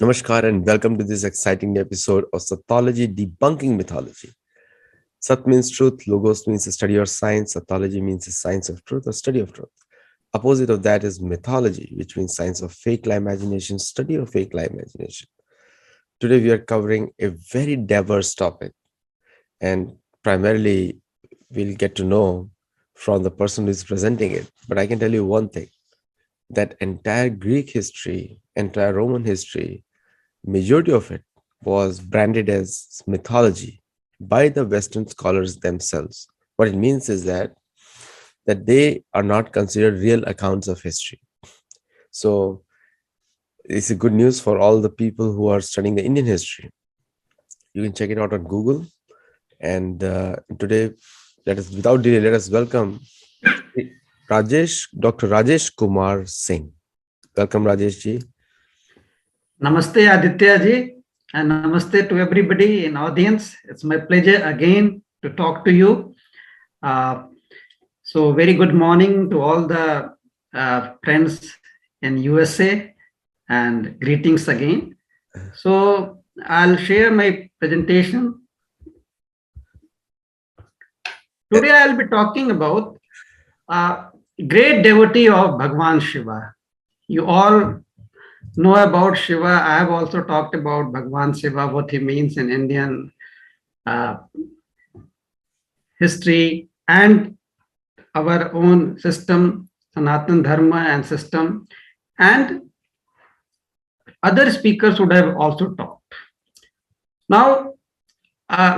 Namaskar and welcome to this exciting episode of Sattology Debunking Mythology. Sat means truth, Logos means a study or science, Sattology means a science of truth or study of truth. Opposite of that is mythology, which means science of fake lie imagination, study of fake lie imagination. Today we are covering a very diverse topic, and primarily we'll get to know from the person who is presenting it. But I can tell you one thing, that entire Greek history, entire Roman history, majority of it was branded as mythology by the Western scholars themselves. What it means is that they are not considered real accounts of history. So it's a good news for all the people who are studying the Indian history. You can check it out on Google. And today, without delay, let us welcome Dr. Rajesh Kumar Singh. Welcome, Rajesh ji. Namaste Aditya ji, and namaste to everybody in audience. It's my pleasure again to talk to you. So very good morning to all the friends in USA and greetings again. So I'll share my presentation. Today I'll be talking about great devotee of Bhagwan Shiva. You all know about Shiva. I have also talked about Bhagwan Shiva, what he means in Indian history and our own system, Sanatan Dharma and system, and other speakers would have also talked. Now,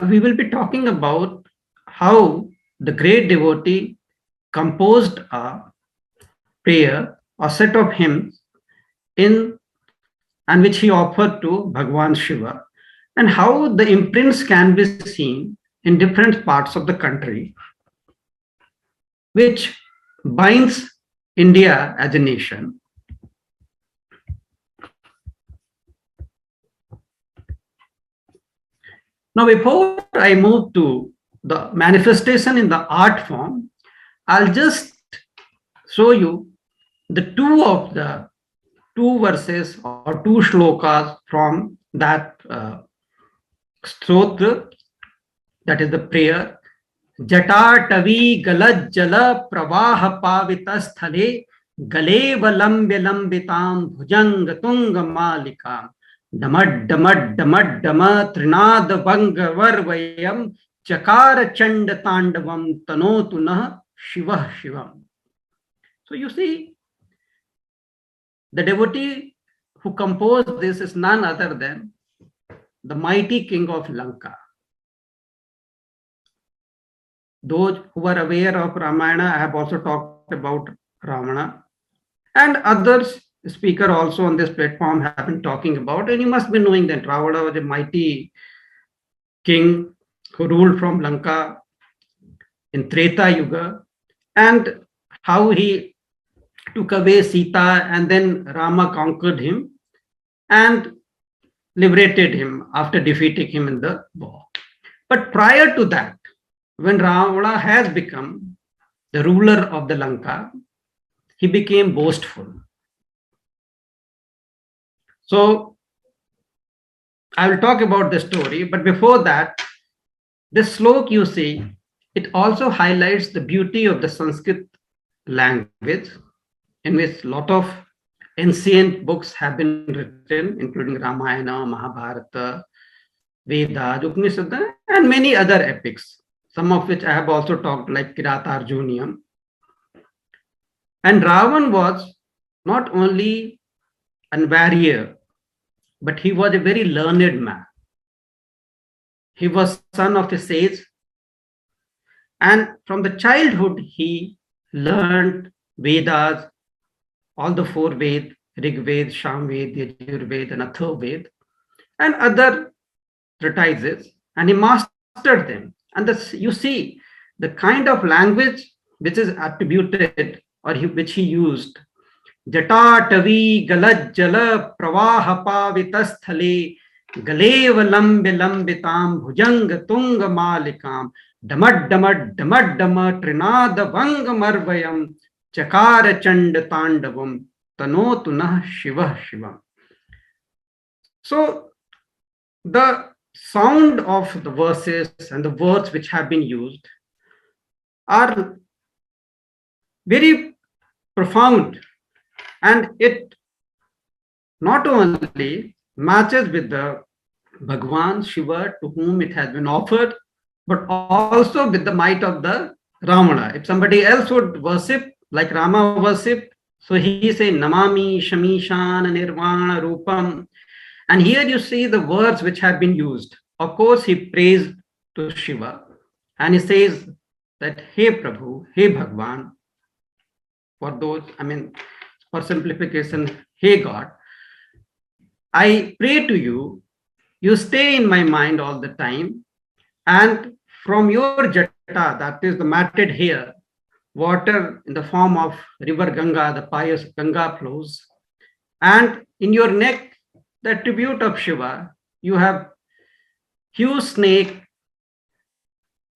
we will be talking about how the great devotee composed a prayer or set of hymns in and which he offered to Bhagwan Shiva, and how the imprints can be seen in different parts of the country, which binds India as a nation. Now, before I move to the manifestation in the art form, I'll just show you the two verses or two shlokas from that stotra, that is the prayer. Jatatavi galad jala pravaha pavita sthale galeva lambya lambitam bhujang tunga malikam damad damad damad dama trinad vanga varvayam chakara chanda tandavam tanotu nah shiva shivam. So you see, the devotee who composed this is none other than the mighty king of Lanka. Those who are aware of Ramayana, I have also talked about Ravana, and others speaker also on this platform have been talking about, and you must be knowing that Ravana was a mighty king who ruled from Lanka in Treta Yuga, and how he took away Sita and then Rama conquered him and liberated him after defeating him in the war. But prior to that, when Ravana has become the ruler of the Lanka, he became boastful. So I will talk about the story, but before that, this slok you see, it also highlights the beauty of the Sanskrit language, in which a lot of ancient books have been written, including Ramayana, Mahabharata, Vedas, Upanishads, and many other epics, some of which I have also talked, like Kiratarjuniam. And Ravan was not only a warrior, but he was a very learned man. He was son of a sage, and from the childhood he learned Vedas, all the four Ved, Rig Ved, Sham Ved, Yajur Ved, and Atharva Ved, and other treatises, and he mastered them. And this, you see the kind of language which is attributed or which he used. Jatatavi galad jala pravaha pavitasthale galeva lambe lambitam bhujang tunga malikam damad damad damad dama trinada vanga marvayam chakara chanda tandavam tanotu nah shiva shivam. So the sound of the verses and the words which have been used are very profound, and it not only matches with the Bhagwan Shiva to whom it has been offered, but also with the might of the Ravana. If somebody else would worship like Rama worshipped, so he say Namami Shamishan Nirvana Rupam. And here you see the words which have been used. Of course, he prays to Shiva and he says that, Hey Prabhu, Hey Bhagwan, for those, for simplification, Hey God, I pray to you, you stay in my mind all the time, and from your jata, that is the matted hair, water in the form of river Ganga, the pious Ganga flows, and in your neck, the tribute of Shiva, you have huge snake,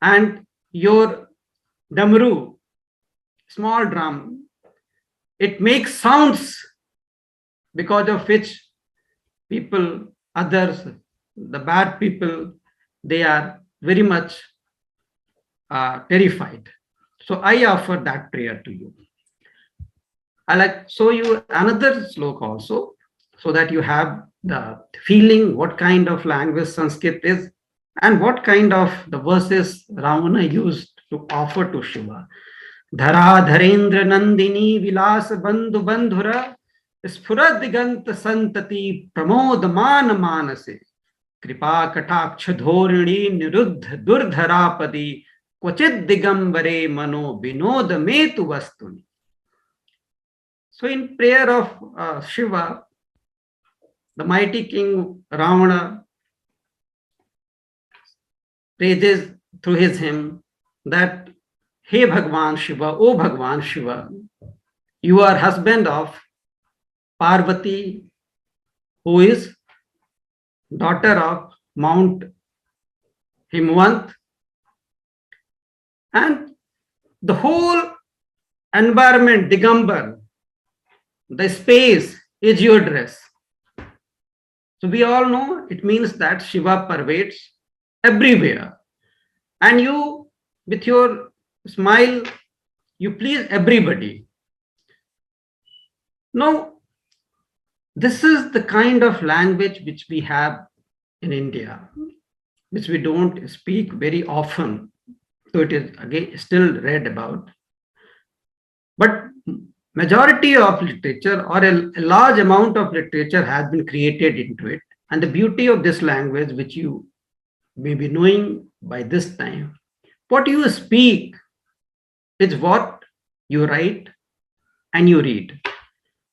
and your damru, small drum, it makes sounds because of which people, others, the bad people, they are very much terrified. So I offer that prayer to you. I like show you another slok also, so that you have the feeling what kind of language Sanskrit is and what kind of the verses Ravana used to offer to Shiva. Dhara Dharendra Nandini Vilas Bandhu Bandhura Sphura Digant Santati Pramod Man Manase Kripa Kataksh Dhorni Niruddh Durdharapadi Kvachid Digambare Mano Vinod Metu Vastuni. So in prayer of Shiva, the mighty king Ravana praises through his hymn that, Hey Bhagwan Shiva, O Bhagwan Shiva, you are husband of Parvati, who is daughter of Mount Himwant, and the whole environment, Digambar, the space is your dress. So we all know it means that Shiva pervades everywhere. And you, with your smile, you please everybody. Now, this is the kind of language which we have in India, which we don't speak very often. So it is again still read about. But majority of literature, or a large amount of literature, has been created into it. And the beauty of this language, which you may be knowing by this time, what you speak is what you write and you read.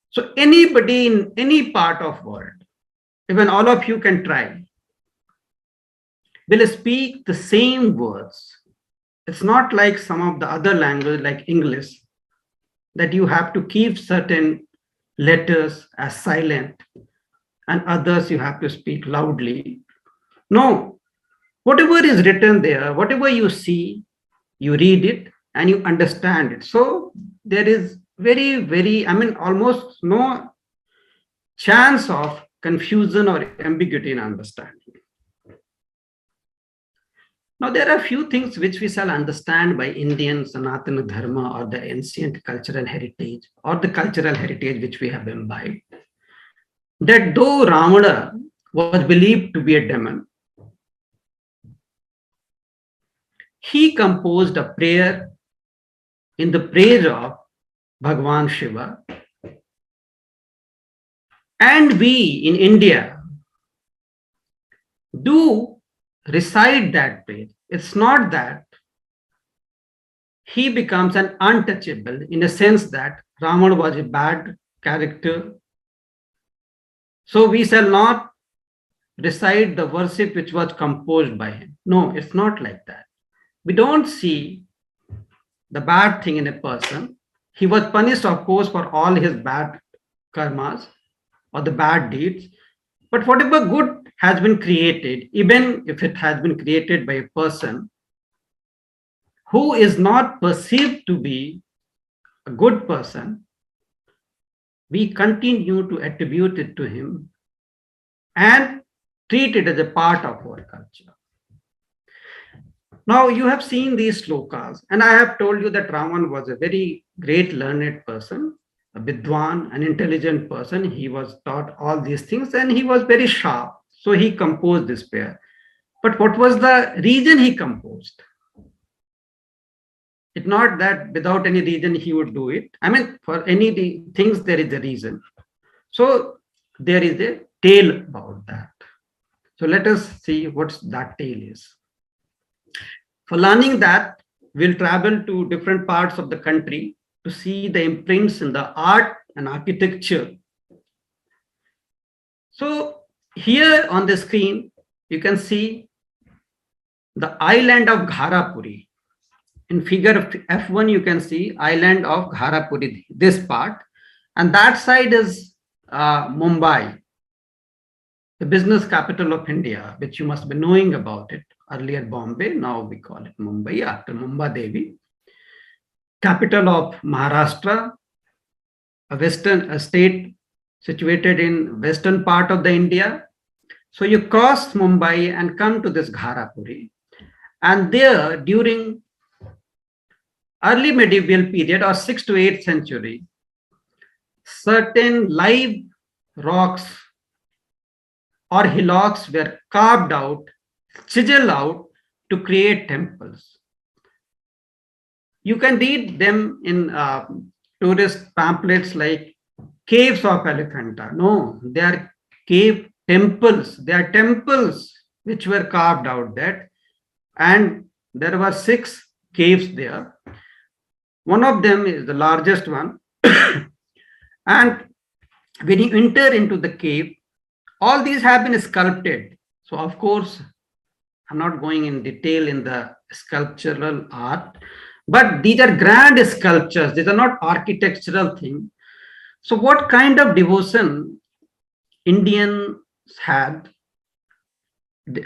So anybody in any part of world, even all of you can try, will speak the same words. It's not like some of the other language like English, that you have to keep certain letters as silent and others you have to speak loudly. No, whatever is written there, whatever you see, you read it and you understand it. So there is very, almost no chance of confusion or ambiguity in understanding. Now, there are few things which we shall understand by Indian Sanatana Dharma, or the ancient cultural heritage, or the cultural heritage which we have imbibed. That though Ravana was believed to be a demon, he composed a prayer in the praise of Bhagwan Shiva. And we in India do recite that prayer. It's not that he becomes an untouchable in a sense that Ravana was a bad character. So we shall not recite the worship which was composed by him. No, it's not like that. We don't see the bad thing in a person. He was punished, of course, for all his bad karmas or the bad deeds. But whatever good has been created, even if it has been created by a person who is not perceived to be a good person, we continue to attribute it to him and treat it as a part of our culture. Now, you have seen these slokas, and I have told you that Ravan was a very great learned person, a Vidwan, an intelligent person. He was taught all these things and he was very sharp. So he composed this pair. But what was the reason he composed? It's not that without any reason he would do it. I mean, for any things, there is a reason. So there is a tale about that. So let us see what that tale is. For learning that, we'll travel to different parts of the country to see the imprints in the art and architecture. So here on the screen, you can see the island of Gharapuri. In figure F1, you can see island of Gharapuri, this part. And that side is Mumbai, the business capital of India, which you must be knowing about it. Earlier Bombay, now we call it Mumbai after Mumbai Devi. Capital of Maharashtra, a state situated in western part of the India. So you cross Mumbai and come to this Gharapuri. And there, during early medieval period or 6th to 8th century, certain live rocks or hillocks were carved out, chiseled out to create temples. You can read them in tourist pamphlets like caves of Elephanta. No, they are cave temples. They are temples which were carved out there. And there were 6 caves there. One of them is the largest one. And when you enter into the cave, all these have been sculpted. So, of course, I'm not going in detail in the sculptural art, but these are grand sculptures. These are not architectural things. So, what kind of devotion Indians had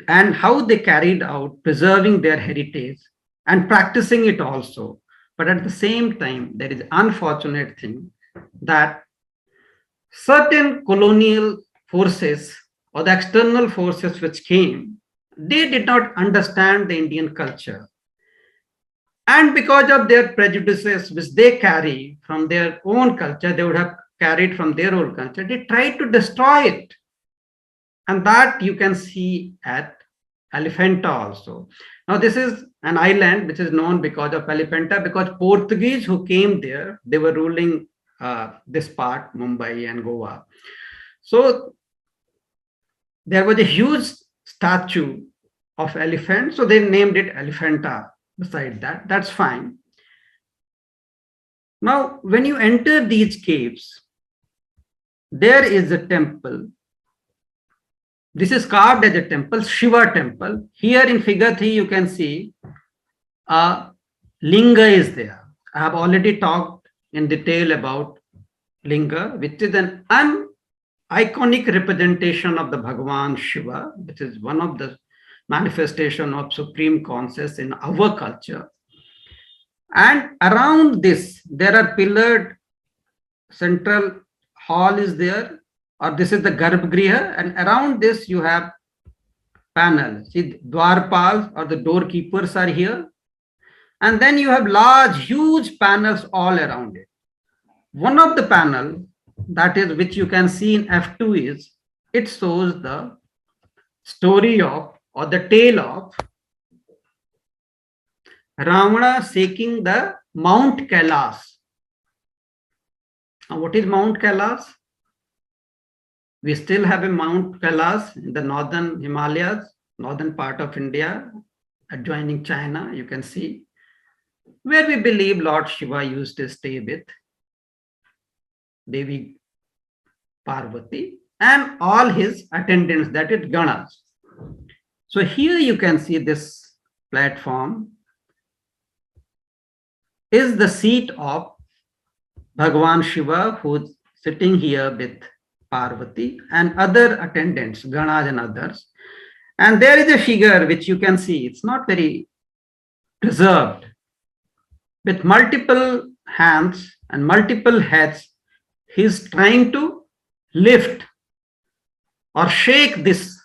and how they carried out preserving their heritage and practicing it also. But at the same time, there is unfortunate thing that certain colonial forces or the external forces which came, they did not understand the Indian culture. And because of their prejudices which they carry from their own culture, they would have carried from their own culture, they tried to destroy it. And that you can see at Elephanta also. Now, this is an island which is known because of Elephanta, because Portuguese who came there, they were ruling this part, Mumbai and Goa. So there was a huge statue of elephant, so they named it Elephanta. Beside that, that's fine. Now, when you enter these caves, there is a temple. This is carved as a temple, Shiva temple. Here in figure 3, you can see a linga is there. I have already talked in detail about linga, which is an iconic representation of the Bhagavan Shiva, which is one of the manifestation of supreme consciousness in our culture. And around this, there are pillared central hall is there, or this is the Garbhagriha, and around this you have panels. See, Dwarpals or the doorkeepers are here. And then you have large, huge panels all around it. One of the panel, that is which you can see in F2 is, it shows the story of or the tale of Ravana seeking the Mount Kailas. Now, what is Mount Kailas? We still have a Mount Kailas in the northern Himalayas, northern part of India, adjoining China, you can see, where we believe Lord Shiva used to stay with Devi Parvati and all his attendants, that is Ganas. So here you can see this platform is the seat of Bhagavan Shiva, who's sitting here with Parvati and other attendants, Ganas and others. And there is a figure which you can see, it's not very preserved, with multiple hands and multiple heads. He's trying to lift or shake this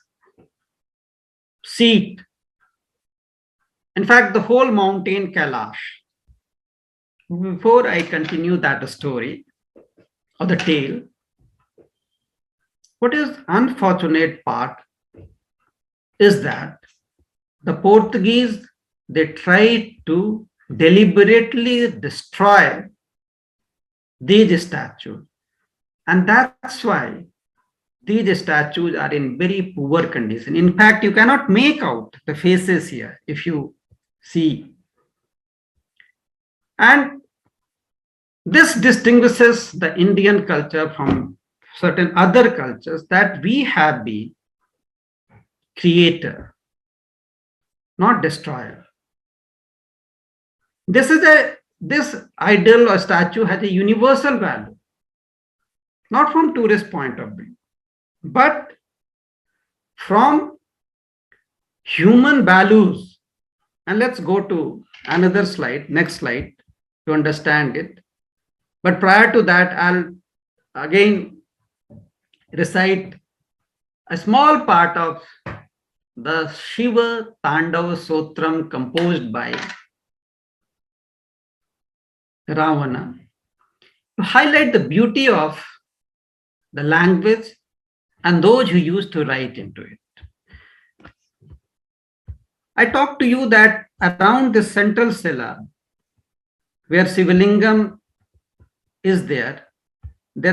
seat. In fact, the whole mountain Kailash. Before I continue that story or the tale, what is unfortunate part is that the Portuguese, they tried to deliberately destroy these statues. And that's why these statues are in very poor condition. In fact, you cannot make out the faces here if you see. And this distinguishes the Indian culture from certain other cultures, that we have been creator, not destroyer. This idol or statue has a universal value, not from tourist point of view, but from human values. And let's go to another slide, next slide, to understand it. But prior to that, I'll again recite a small part of the Shiva Tandav Stotra composed by Ravana to highlight the beauty of the language and those who used to write into it. I talked to you that around the central cella, where Sivalingam is there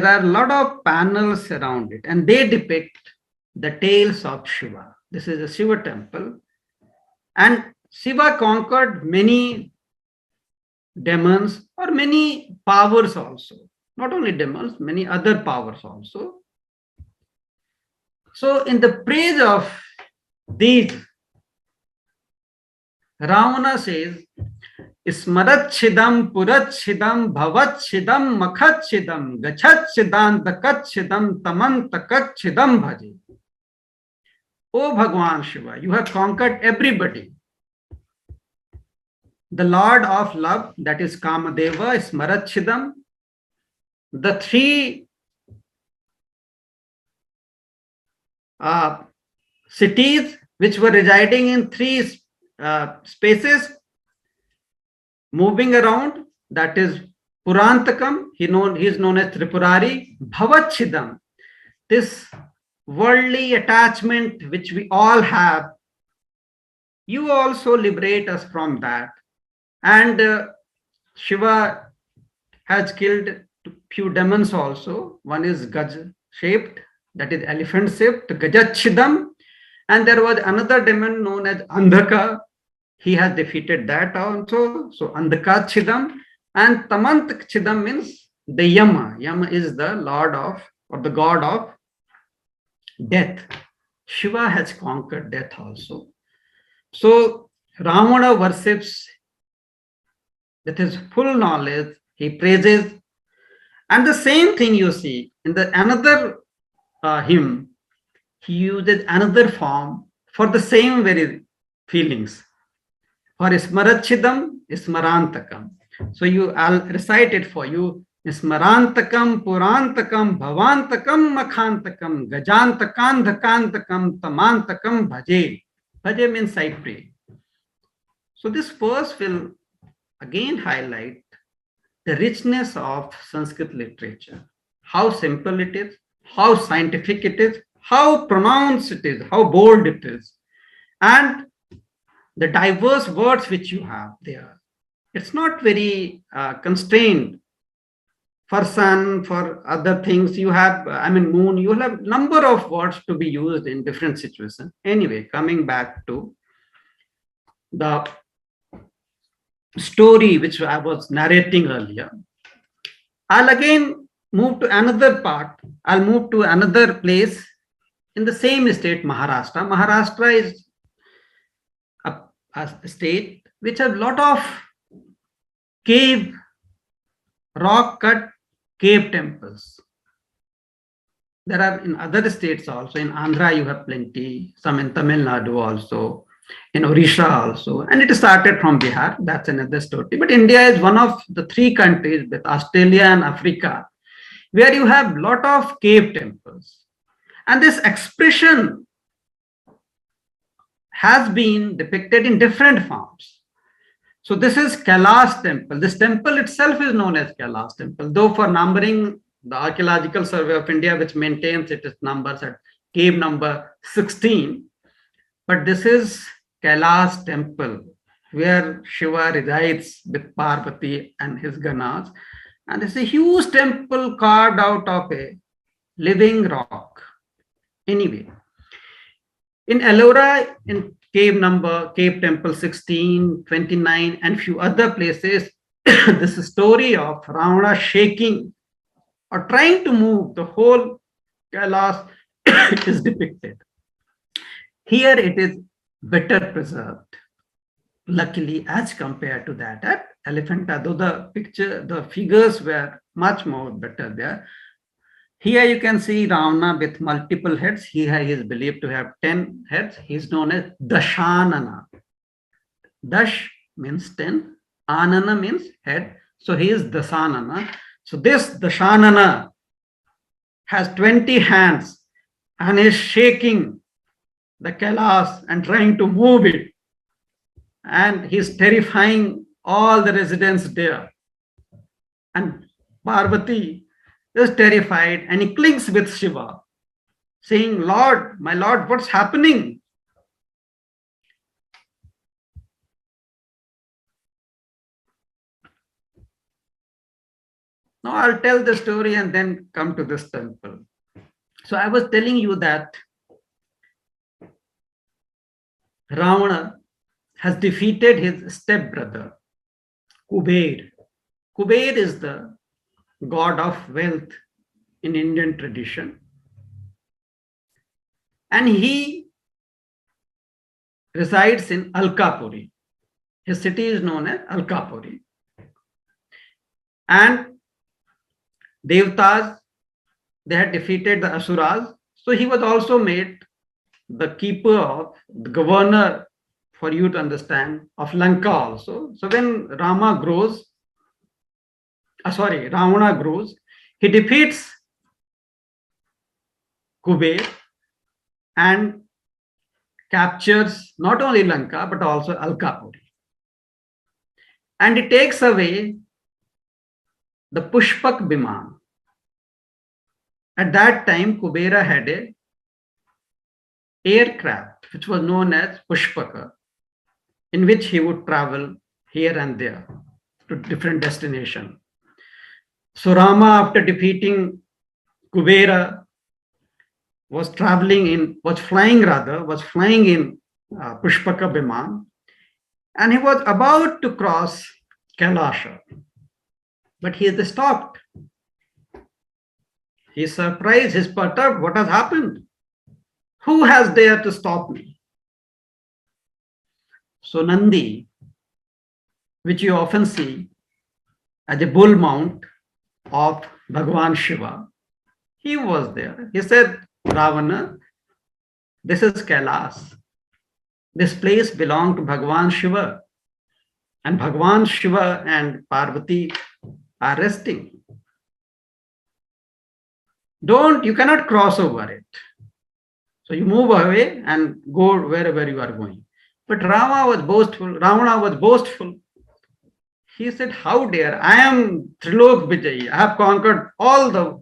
are a lot of panels around it, and they depict the tales of Shiva. This is a Shiva temple, and Shiva conquered many demons or many powers also. Not only demons, many other powers also. So in the praise of these, Ravana says, Smaratchidam, Puratchidam, Bhavatchidam, Makhatchidam, Gachatchidam, Takatchidam, Tamantakatchidam Bhaji. O Bhagwan Shiva, you have conquered everybody. The Lord of Love, that is Kamadeva, Smaratchidam. The three cities which were residing in three spaces, moving around, that is Purantakam, he is known as Tripurari. Bhavachidam, this worldly attachment which we all have, you also liberate us from that. And Shiva has killed few demons also. One is Gaj shaped, that is elephant shaped, Gajachidam. And there was another demon known as Andhaka. He has defeated that also. So Andhaka Chidam. And Tamant Chidam means the Yama. Yama is the lord of, or the god of death. Shiva has conquered death also. So Ravana worships with his full knowledge, he praises. And the same thing you see in the another hymn, he uses another form for the same very feelings. For Smarachidam, Smarantakam. So I'll recite it for you. Smarantakam, Purantakam, Bhavantakam, Makhantakam, Gajantakandhakantakam, Tamantakam, Bhaje. Bhaje means I pray. So this verse will again highlight the richness of Sanskrit literature. How simple it is, how scientific it is, how pronounced it is, how bold it is. And the diverse words which you have there. It's not very constrained. For sun, for other things, you have, moon, you will have number of words to be used in different situations. Anyway, coming back to the story which I was narrating earlier, I'll again move to another part. I'll move to another place in the same state, Maharashtra. Maharashtra is a state which has a lot of cave, rock cut cave temples. There are in other states also. In Andhra you have plenty, some in Tamil Nadu also, in Odisha also, and it started from Bihar. That's another story. But India is one of the three countries with Australia and Africa where you have lot of cave temples. And this expression has been depicted in different forms. So this is Kailash temple. This temple itself is known as Kailash temple, though for numbering, the Archaeological Survey of India, which maintains its numbers at cave number 16. But this is Kailash temple, where Shiva resides with Parvati and his Ganas. And it's a huge temple carved out of a living rock. Anyway, in Ellora, in cave temple 16, 29, and few other places, this story of Ravana shaking or trying to move the whole Kailash is depicted. Here it is better preserved, luckily, as compared to that at Elephanta, though the figures were much more better there. Here you can see Ravana with multiple heads. He is believed to have 10 heads. He is known as Dashanana. Dash means 10. Anana means head. So he is Dasanana. So this Dashanana has 20 hands and is shaking the Kailash and trying to move it. And he's terrifying all the residents there. And Parvati is terrified and he clings with Shiva, saying, Lord, my Lord, what's happening? Now I'll tell the story and then come to this temple. So I was telling you that Ravana has defeated his stepbrother, Kuber. Kuber is the god of wealth in Indian tradition. And he resides in Alkapuri. His city is known as Alkapuri. And Devtas, they had defeated the Asuras. So he was also made the keeper of the governor, for you to understand, of Lanka also. So when Ravana grows, he defeats Kuber and captures not only Lanka but also Alkapuri. And he takes away the Pushpak Biman. At that time, Kubera had a aircraft which was known as Pushpaka, in which he would travel here and there to different destinations. So Rama, after defeating Kubera, was flying in Pushpaka Biman, and he was about to cross Kailasha, but he is stopped. He is surprised, he's perturbed. What has happened? Who has dared to stop me? So Nandi, which you often see as a bull mount of Bhagavan Shiva, he was there. He said, Ravana, this is Kailash. This place belonged to Bhagavan Shiva. And Bhagavan Shiva and Parvati are resting. You cannot cross over it. So you move away and go wherever you are going. But Ravana was boastful. He said, how dare, I am Trilok Vijayi. I have conquered all the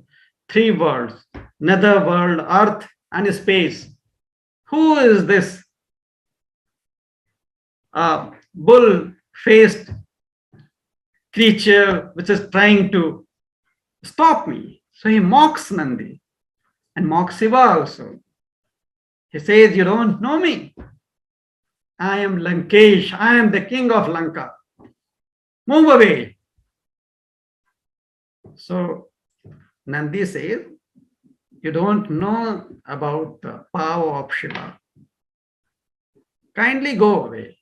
three worlds, nether world, earth, and space. Who is this bull-faced creature which is trying to stop me? So he mocks Nandi and mocks Shiva also. He says, you don't know me. I am Lankesh. I am the king of Lanka. Move away. So Nandi says, you don't know about the power of Shiva. Kindly go away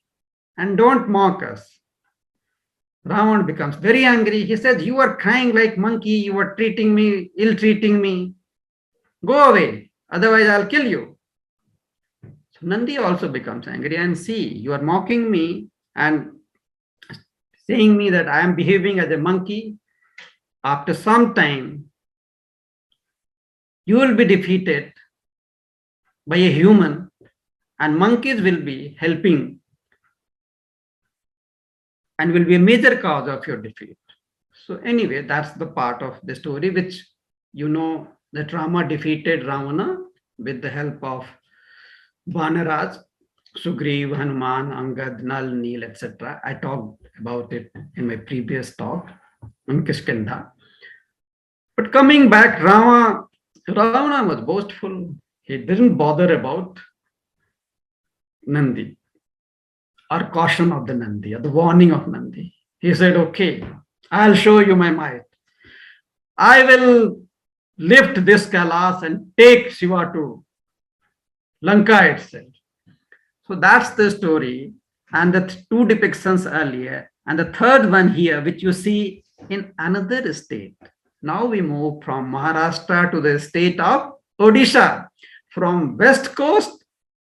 and don't mock us. Ravana becomes very angry. He says, you are crying like monkey. You are ill-treating me. Go away. Otherwise, I'll kill you. So Nandi also becomes angry and see, you are mocking me and saying me that I am behaving as a monkey. After some time, you will be defeated by a human, and monkeys will be helping and will be a major cause of your defeat. So anyway, that's the part of the story which that Rama defeated Ravana with the help of Vanaraj, Sugriv, Hanuman, Angad, Nal, Neel, etc. I talked about it in my previous talk on Kishkinda. But coming back, Ravana was boastful. He didn't bother about Nandi or caution of the Nandi or the warning of Nandi. He said, okay, I'll show you my might. I will lift this Kailas and take Shiva to Lanka itself. So that's the story. And the two depictions earlier. And the third one here, which you see in another state. Now we move from Maharashtra to the state of Odisha, from west coast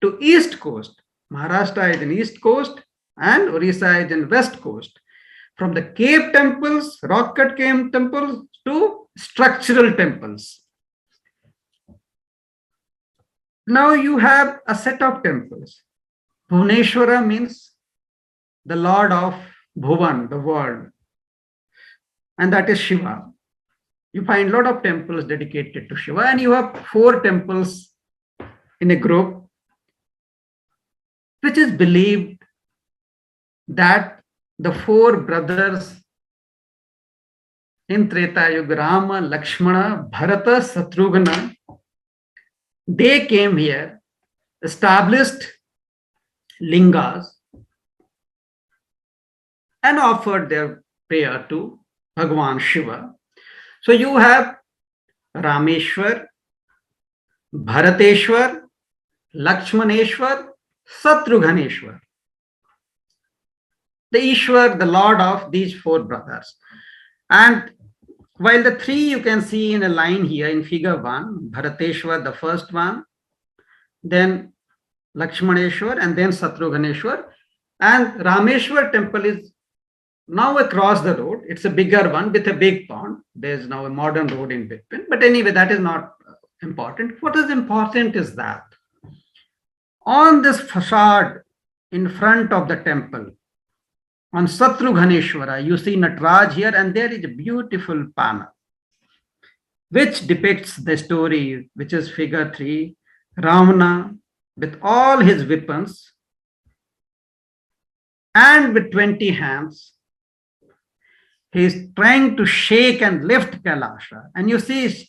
to east coast. Maharashtra is in east coast and Odisha is in west coast. From the cave temples, rock-cut cave temples to structural temples. Now you have a set of temples. Bhuvneshwara means the Lord of Bhuvan, the world. And that is Shiva. You find a lot of temples dedicated to Shiva, and you have 4 temples in a group, which is believed that the 4 brothers in Treta Yuga, Rama, Lakshmana, Bharata, Satrughna, they came here, established lingas, and offered their prayer to Bhagwan Shiva. So you have Rameshwar, Bharateshwar, Lakshmaneshwar, Satrughaneshwar. The Ishwar, the Lord of these 4 brothers. And while the 3 you can see in a line here in figure 1, Bharateshwar, the first one, then Lakshmaneshwar, and then Satrughaneshwar. And Rameshwar temple is now across the road. It's a bigger one with a big pond. There's now a modern road in between. But anyway, that is not important. What is important is that on this facade in front of the temple, on Satrughaneshwara, you see Nataraj here, and there is a beautiful panel which depicts the story, which is figure 3, Ravana with all his weapons and with 20 hands. He is trying to shake and lift Kailasha. And you see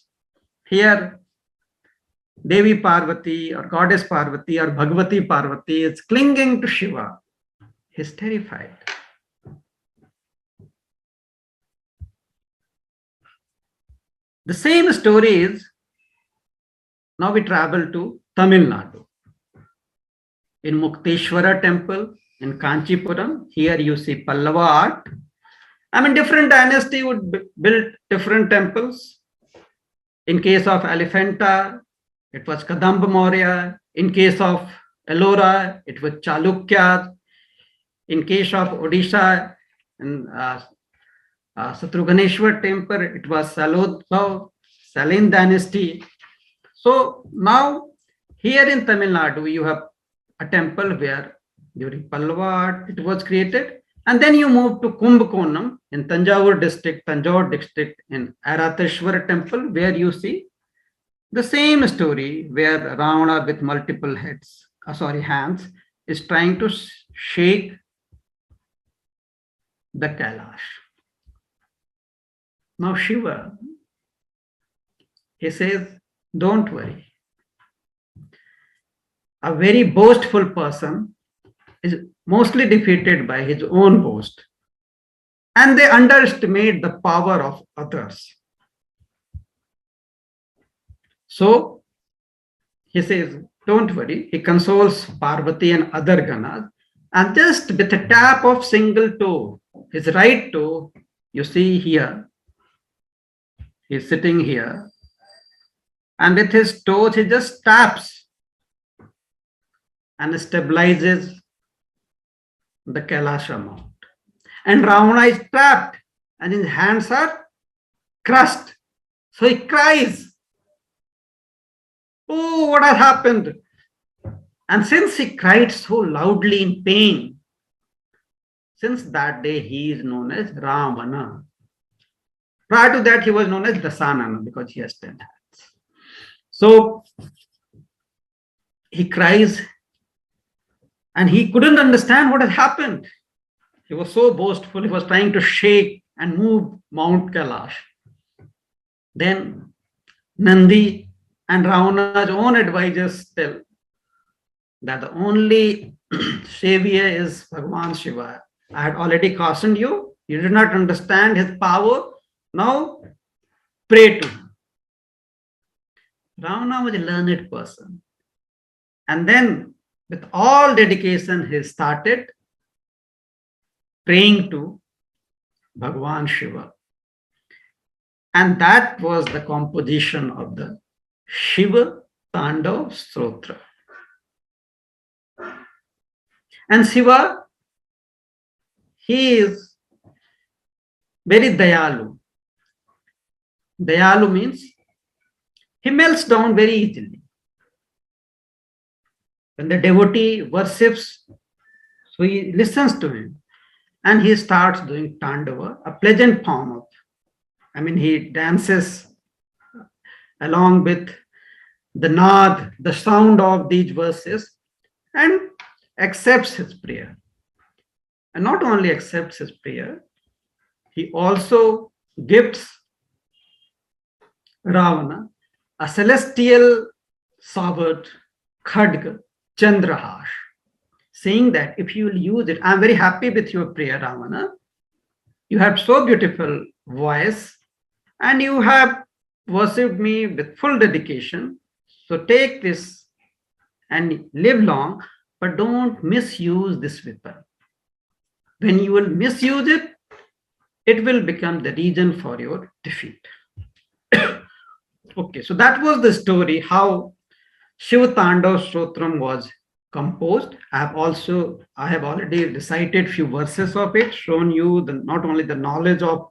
here Devi Parvati or Goddess Parvati or Bhagavati Parvati is clinging to Shiva. He is terrified. The same story is, now we travel to Tamil Nadu. In Mukteshwara temple in Kanchipuram, here you see Pallava art. I mean, different dynasty would build different temples. In case of Elephanta, it was Kadamba Maurya. In case of Ellora, it was Chalukya. In case of Odisha, and Satrughaneshwar temple, it was Saline dynasty. So now here in Tamil Nadu, you have a temple where during Pallava art it was created. And then you move to Kumbhakonam in Tanjore district in Arateshwar temple, where you see the same story where Ravana with multiple hands is trying to shake the Kailash. Now Shiva, he says, don't worry. A very boastful person is mostly defeated by his own boast. And they underestimate the power of others. So he says, don't worry. He consoles Parvati and other Ganas. And just with a tap of single toe, his right toe, you see here, he's sitting here. And with his toes, he just taps and stabilizes the Kailasha mount. And Ravana is trapped and his hands are crushed. So he cries, oh, what has happened? And since he cried so loudly in pain, since that day he is known as Ravana. Prior to that, he was known as Dasanana because he has 10 hands. So he cries and he couldn't understand what had happened. He was so boastful, he was trying to shake and move Mount Kailash. Then Nandi and Ravana's own advisors tell that the only savior is Bhagavan Shiva. I had already cautioned you. You did not understand his power. Now pray to him. Ravana was a learned person. And then with all dedication, he started praying to Bhagavan Shiva. And that was the composition of the Shiva Tandav Stotra. And Shiva, he is very Dayalu. Dayalu means he melts down very easily. When the devotee worships, so he listens to him and he starts doing Tandava, a pleasant form of, he dances along with the nad, the sound of these verses, and accepts his prayer. And not only accepts his prayer, he also gifts Ravana a celestial sword, khadga, chandrahash, saying that if you will use it, I'm very happy with your prayer, Ravana. You have so beautiful voice and you have worshipped me with full dedication. So take this and live long, but don't misuse this weapon. When you will misuse it, it will become the reason for your defeat. Okay, so that was the story how Shiva Tandav Stotram was composed. I have already recited few verses of it, shown you not only the knowledge of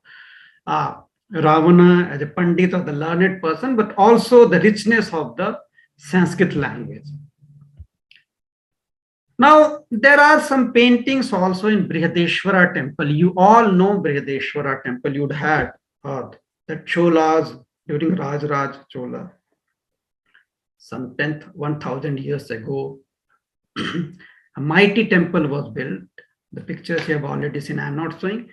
Ravana as a Pandit or the learned person, but also the richness of the Sanskrit language. Now, there are some paintings also in Brihadeshwara temple. You all know Brihadeshwara temple. You'd had the Cholas during Rajraj Chola. Some 1,000 years ago, a mighty temple was built. The pictures you have already seen, I'm not showing.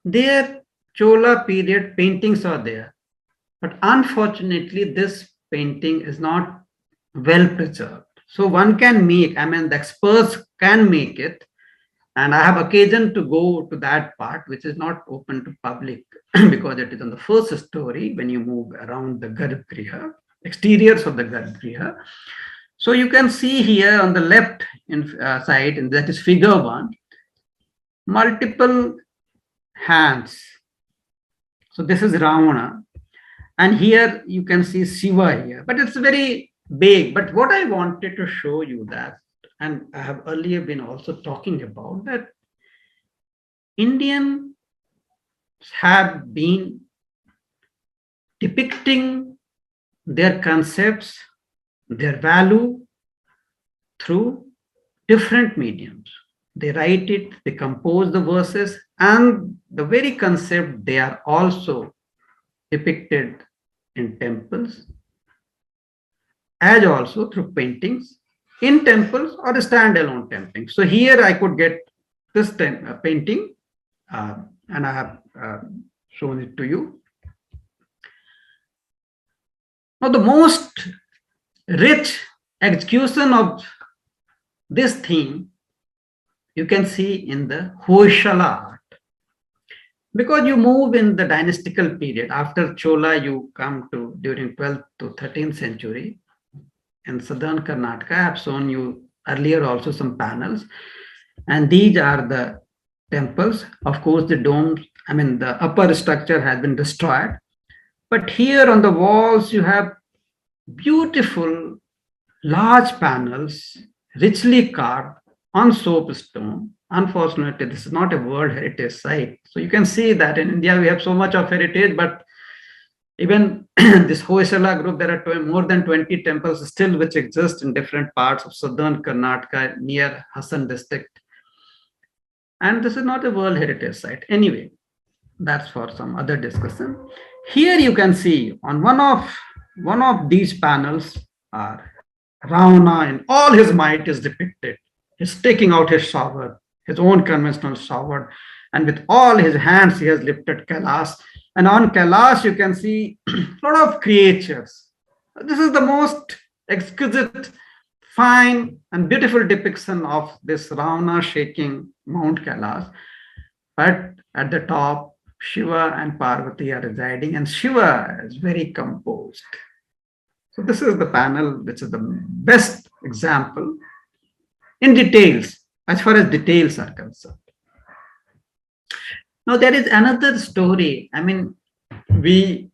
Their Chola period paintings are there. But unfortunately, this painting is not well preserved. So one can make, the experts can make it. And I have occasion to go to that part, which is not open to public because it is on the first story when you move around the Garbhagriha, exteriors of the Garbhagriha. So you can see here on the left side, and that is figure 1, multiple hands. So this is Ravana. And here you can see Shiva here, but it's very big. But what I wanted to show you that, and I have earlier been also talking about that, Indians have been depicting their concepts, their value through different mediums. They write it, they compose the verses, and the very concept they are also depicted in temples, as also through paintings in temples or a standalone painting. So here I could get this painting, and I have shown it to you. Now, the most rich execution of this theme you can see in the Hoysala art. Because you move in the dynastical period, after Chola, you come to during 12th to 13th century in southern Karnataka. I have shown you earlier also some panels, and these are the temples. Of course, the domes, the upper structure has been destroyed, but here on the walls you have beautiful large panels, richly carved on soapstone. Unfortunately, this is not a World Heritage Site. So you can see that in India we have so much of heritage, but Even this Hoysala group, there are more than 20 temples still which exist in different parts of southern Karnataka near Hassan district. And this is not a World Heritage Site. Anyway, that's for some other discussion. Here you can see on one of these panels are Ravana in all his might is depicted. He's taking out his sword, his own conventional sword, and with all his hands he has lifted Kailash. And on Kailash you can see a lot of creatures. This is the most exquisite, fine, and beautiful depiction of this Ravana shaking Mount Kailash. But at the top, Shiva and Parvati are residing, and Shiva is very composed. So this is the panel, which is the best example in details, as far as details are concerned. Now there is another story. I mean, we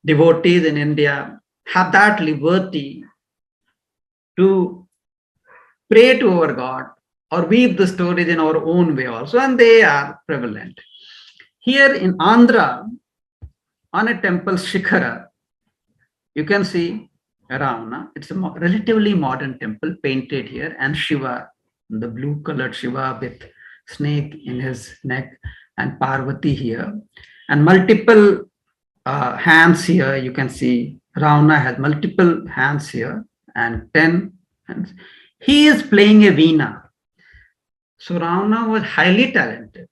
devotees in India have that liberty to pray to our God or weave the stories in our own way also, and they are prevalent. Here in Andhra, on a temple Shikhara, you can see Ravana. It's a relatively modern temple painted here, and Shiva, the blue colored Shiva with snake in his neck, and Parvati here, and multiple hands here. You can see Ravana has multiple hands here and 10 hands. He is playing a veena. So Ravana was highly talented.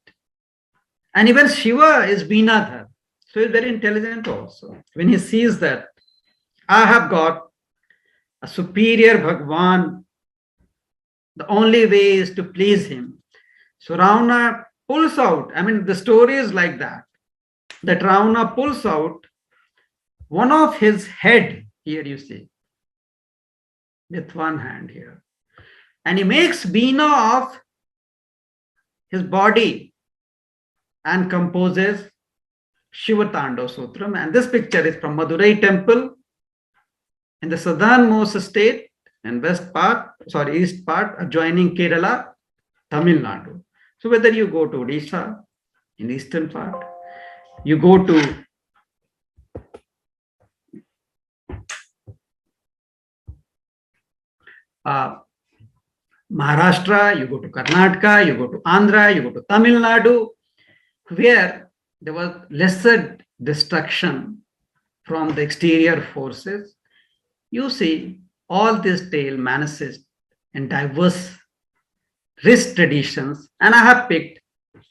And even Shiva is Veenadhar. So he's very intelligent also. When he sees that I have got a superior Bhagwan, the only way is to please him. So Ravana pulls out, I mean, the story is like that Ravana pulls out one of his head, here you see, with one hand here. And he makes Veena of his body and composes Shiva Tandav Stotra. And this picture is from Madurai temple in the southernmost state and east part adjoining Kerala, Tamil Nadu. So whether you go to Odisha in eastern part, you go to Maharashtra, you go to Karnataka, you go to Andhra, you go to Tamil Nadu, where there was lesser destruction from the exterior forces, you see all this tale manifest in diverse rich traditions, and I have picked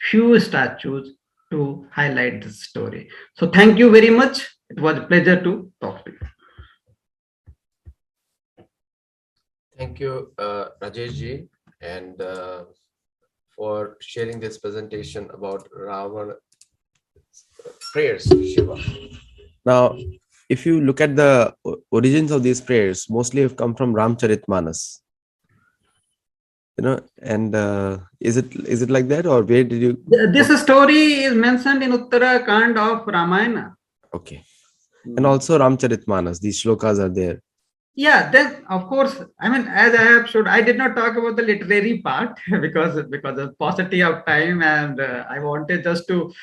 few statues to highlight this story. So thank you very much. It was a pleasure to talk to you. Thank you, Rajesh ji, and for sharing this presentation about Ravana prayers, Shiva. Now, if you look at the origins of these prayers, mostly have come from Ramcharitmanas. And is it like that, or where did you? This story is mentioned in Uttarakand of Ramayana. Okay, and also Ramcharitmanas. These shlokas are there. Yeah, then of course, I mean, as I have showed, I did not talk about the literary part because of paucity of time, and I wanted just to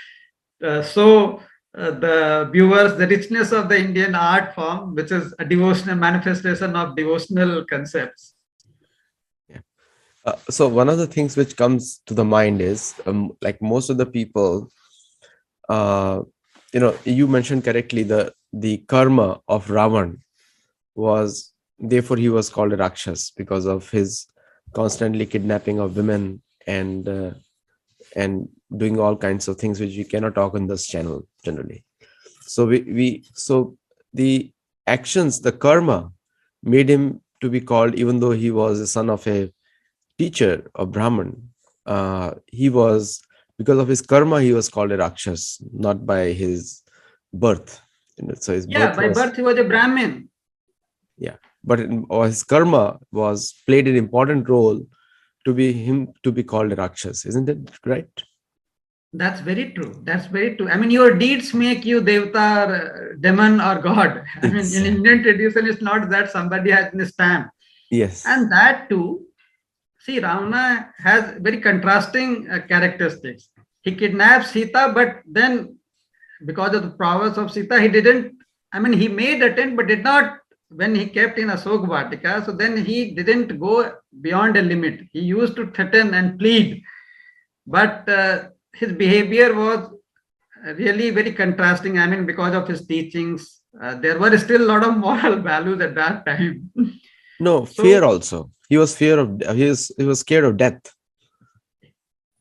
show the viewers the richness of the Indian art form, which is a devotional manifestation of devotional concepts. Yeah. So one of the things which comes to the mind is, like most of the people, you mentioned correctly the karma of Ravan was, therefore he was called a Rakshas because of his constantly kidnapping of women and doing all kinds of things which we cannot talk on this channel generally. So so the actions, the karma made him to be called, even though he was a son of a teacher of Brahman, he was, because of his karma, he was called a Rakshas, not by his birth. So his birth by birth he was a Brahmin. Yeah, but his karma was played an important role to be called a Rakshas, isn't it right? That's very true. That's very true. I mean, your deeds make you Devta, or demon, or God. I mean, in Indian tradition, it's not that somebody has been stamped. Yes. And that too, see, Ravana has very contrasting characteristics. He kidnaps Sita, but then because of the prowess of Sita, he didn't, I mean, he made attempt, but did not, when he kept in Asok Vatika, so then he didn't go beyond a limit. He used to threaten and plead, but his behavior was really very contrasting. I mean, because of his teachings, there were still a lot of moral values at that time. No, fear So also. He was scared of death.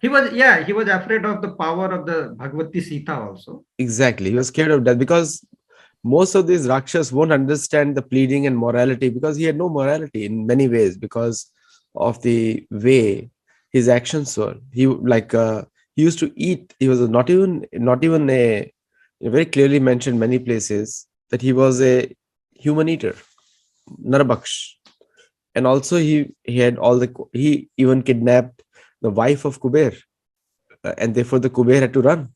he was, yeah, he was afraid of the power of the Bhagavati Sita also. Exactly. He was scared of death because most of these Rakshas won't understand the pleading and morality because he had no morality in many ways because of the way his actions were. He used to eat. He was not even a very clearly mentioned many places that he was a human eater, Narabaksh. And also he had he even kidnapped the wife of Kuber, and therefore the Kuber had to run,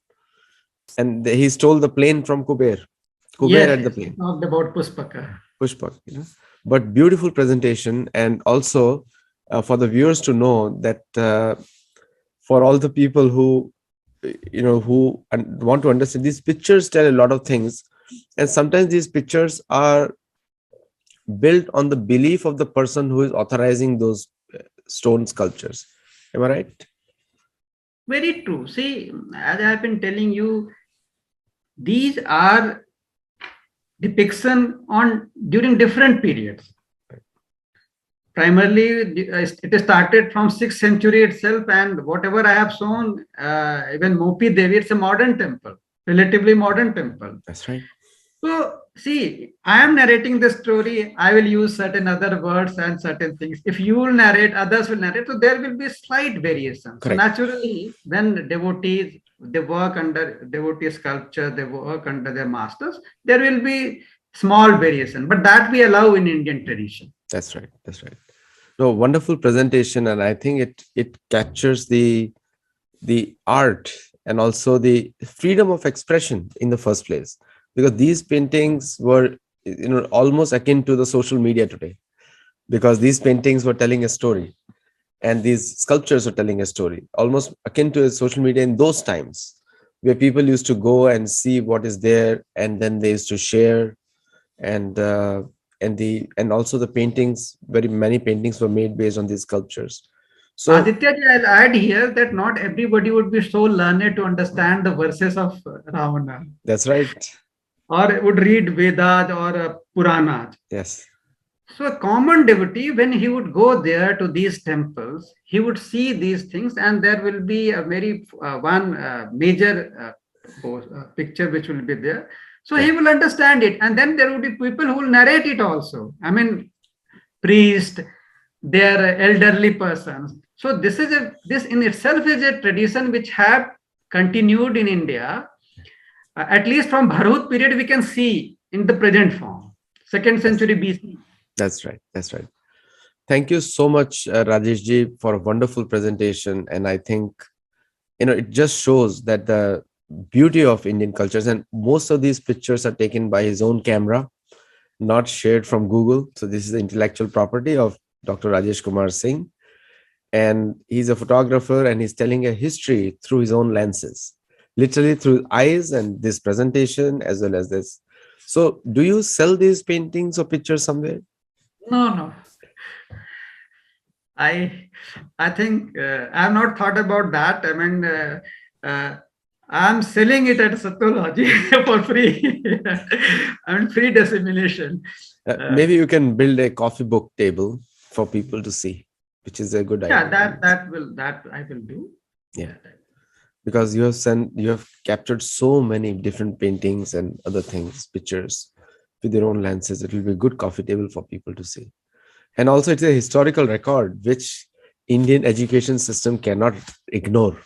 and he stole the plane from Kuber. Kuber Yes, had the yes, he plane. talked about Puspaka. Pushpak, but beautiful presentation, and also for the viewers to know that for all the people who want to understand, these pictures tell a lot of things, and sometimes these pictures are built on the belief of the person who is authorizing those stone sculptures. Am I right? Very true. See, as I have been telling you, these are depiction on during different periods. Primarily, it started from 6th century itself, and whatever I have shown, even Mopi Devi, it's a modern temple, relatively modern temple. That's right. So, see, I am narrating the story. I will use certain other words and certain things. If you will narrate, others will narrate. So there will be slight variation. So Correct. naturally, when devotees they work under devotee sculpture, they work under their masters, there will be small variation. But that we allow in Indian tradition. That's right. That's right. No, wonderful presentation, and I think it captures the art and also the freedom of expression in the first place, because these paintings were almost akin to the social media today, because these paintings were telling a story and these sculptures were telling a story, almost akin to a social media in those times, where people used to go and see what is there, and then they used to share, and and also the paintings, very many paintings were made based on these sculptures. So Aditya, I'll add here that not everybody would be so learned to understand the verses of Ravana that's right. or would read Vedas or Puranas. Yes. So a common devotee, when he would go there to these temples, he would see these things, and there will be a very one major picture which will be there. So Yeah. he will understand it, and then there would be people who will narrate it also. I mean, priest, their elderly persons. So this in itself is a tradition which have continued in India, at least from Bharut period we can see in the present form, second Yes. century BC. That's right. That's right. Thank you so much, Rajesh ji, for a wonderful presentation. And I think it just shows that the beauty of Indian cultures, and most of these pictures are taken by his own camera, not shared from Google. So this is the intellectual property of Dr. Rajesh Kumar Singh, and he's a photographer, and he's telling a history through his own lenses, literally through eyes, and this presentation as well as this. So do you sell these paintings or pictures somewhere? No, no. I I think I have not thought about that. I mean, I'm selling it at Sattology for free. I mean, free dissemination. Maybe you can build a coffee book table for people to see, which is a good Yeah, idea. that I will do. Yeah, because you have captured so many different paintings and other things, pictures with your own lenses. It will be a good coffee table for people to see. And also it's a historical record which Indian education system cannot ignore.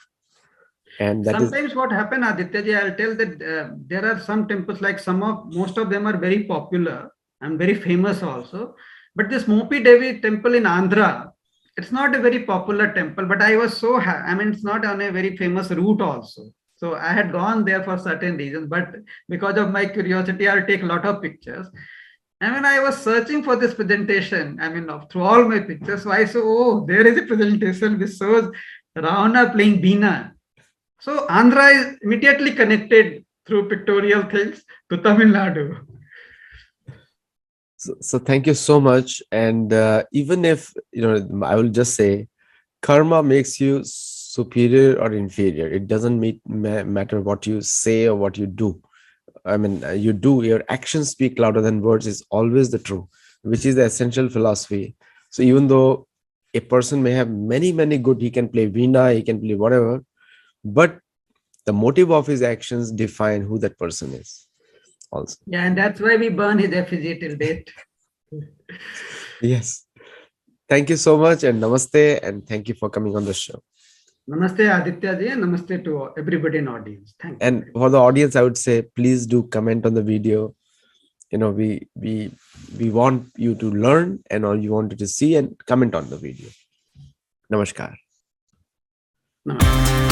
And that is Sometimes what happen, Aditya ji, I'll tell that there are some temples, like most of them are very popular and very famous also. But this Mopi Devi temple in Andhra, it's not a very popular temple, but I was I mean, it's not on a very famous route also. So I had gone there for certain reasons, but because of my curiosity, I'll take a lot of pictures. And when I was searching for this presentation, I mean, through all my pictures, so I saw, oh, there is a presentation which shows Ravana playing Veena. So Andhra is immediately connected through pictorial things to Tamil Nadu. So thank you so much. And even if, I will just say, karma makes you superior or inferior. It doesn't matter what you say or what you do. I mean, your actions speak louder than words is always the true, which is the essential philosophy. So even though a person may have many, many good, he can play veena, he can play whatever, but the motive of his actions define who that person is also. Yeah, and that's why we burn his effigy till date. Yes. Thank you so much and namaste. And thank you for coming on the show. Namaste Aditya ji, and namaste to everybody in audience. Thank you. And for the audience, I would say, please do comment on the video. We want you to learn and all you wanted to see and comment on the video. Namaskar. Namaste.